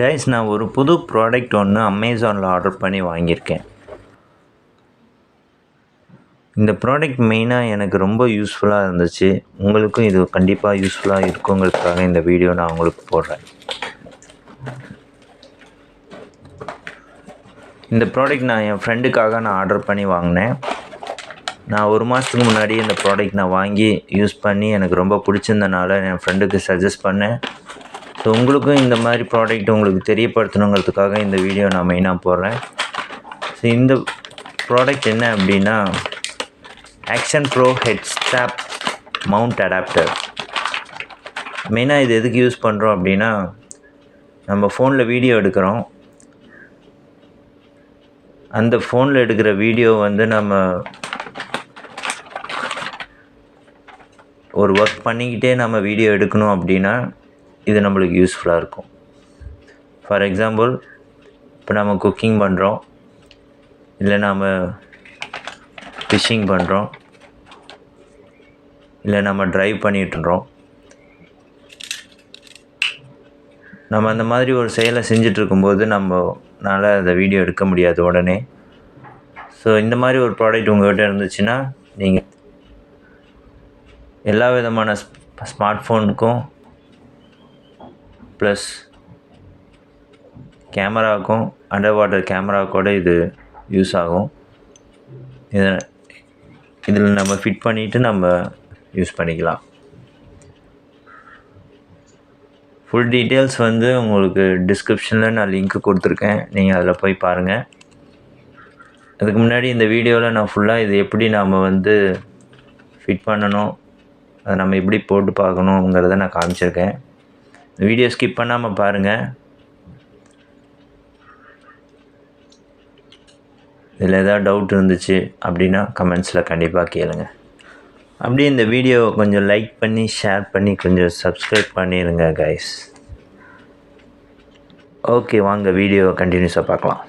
Guys, நான் ஒரு புது ப்ராடக்ட் ஒன்று அமேசானில் ஆர்டர் பண்ணி வாங்கியிருக்கேன். இந்த ப்ராடக்ட் மெயினாக எனக்கு ரொம்ப யூஸ்ஃபுல்லாக இருந்துச்சு. உங்களுக்கும் இது கண்டிப்பாக யூஸ்ஃபுல்லாக இருக்குங்கிறதுக்காக இந்த வீடியோ நான் உங்களுக்கு போடுறேன். இந்த ப்ராடக்ட் நான் என் ஃப்ரெண்டுக்காக ஆர்டர் பண்ணி வாங்கினேன். நான் 1 மாதத்துக்கு முன்னாடி இந்த ப்ராடக்ட் நான் வாங்கி யூஸ் பண்ணி எனக்கு ரொம்ப பிடிச்சிருந்தனால என் ஃப்ரெண்டுக்கு சஜஸ்ட் பண்ணேன். ஸோ உங்களுக்கும் இந்த மாதிரி ப்ராடக்ட் உங்களுக்கு தெரியப்படுத்தணுங்கிறதுக்காக இந்த வீடியோ நான் மெயினாக போடுறேன். ஸோ இந்த ப்ராடக்ட் என்ன அப்படின்னா, action pro head strap mount adapter. மெயினாக இது எதுக்கு யூஸ் பண்ணுறோம் அப்படின்னா, நம்ம ஃபோனில் வீடியோ எடுக்கிறோம். அந்த ஃபோனில் எடுக்கிற வீடியோ நம்ம ஒரு ஒர்க் பண்ணிக்கிட்டே நம்ம வீடியோ எடுக்கணும் அப்படின்னா இது நம்மளுக்கு யூஸ்ஃபுல்லாக இருக்கும். ஃபார் எக்ஸாம்பிள், இப்போ நம்ம குக்கிங் பண்ணுறோம், இல்லை நாம் ஃபிஷ்ஷிங் பண்ணுறோம், இல்லை நம்ம ட்ரைவ் பண்ணிகிட்ருக்கிறோம். நம்ம அந்த மாதிரி ஒரு செயலை செஞ்சிட்ருக்கும்போது நம்மளால் அந்த வீடியோ எடுக்க முடியாது உடனே. ஸோ இந்த மாதிரி ஒரு ப்ராடக்ட் உங்கள்கிட்ட இருந்துச்சுன்னா, நீங்கள் எல்லா விதமான ஸ்மார்ட் ஃபோனுக்கும் ப்ளஸ் கேமராவுக்கும், அண்டர் வாட்டர் கேமராவுக்கூட இது யூஸ் ஆகும். இதில் நம்ம ஃபிட் பண்ணிவிட்டு நம்ம யூஸ் பண்ணிக்கலாம். ஃபுல் டீட்டெயில்ஸ் உங்களுக்கு டிஸ்கிரிப்ஷனில் நான் லிங்க்கு கொடுத்துருக்கேன். நீங்கள் அதில் போய் பாருங்கள். அதுக்கு முன்னாடி இந்த வீடியோவில் நான் ஃபுல்லாக இது எப்படி நாம் ஃபிட் பண்ணணும், அதை நம்ம எப்படி போட்டு பார்க்கணுங்கிறத நான் காமிச்சிருக்கேன். இந்த வீடியோ ஸ்கிப் பண்ணாமல் பாருங்கள். இதில் எதாவது டவுட் இருந்துச்சு அப்படின்னா கமெண்ட்ஸில் கண்டிப்பாக கேளுங்க. அப்படியே இந்த வீடியோவை கொஞ்சம் லைக் பண்ணி ஷேர் பண்ணி கொஞ்சம் சப்ஸ்கிரைப் பண்ணிடுங்க கைஸ். ஓகே, வாங்க வீடியோவை கண்டினியூஸாக பார்க்கலாம்.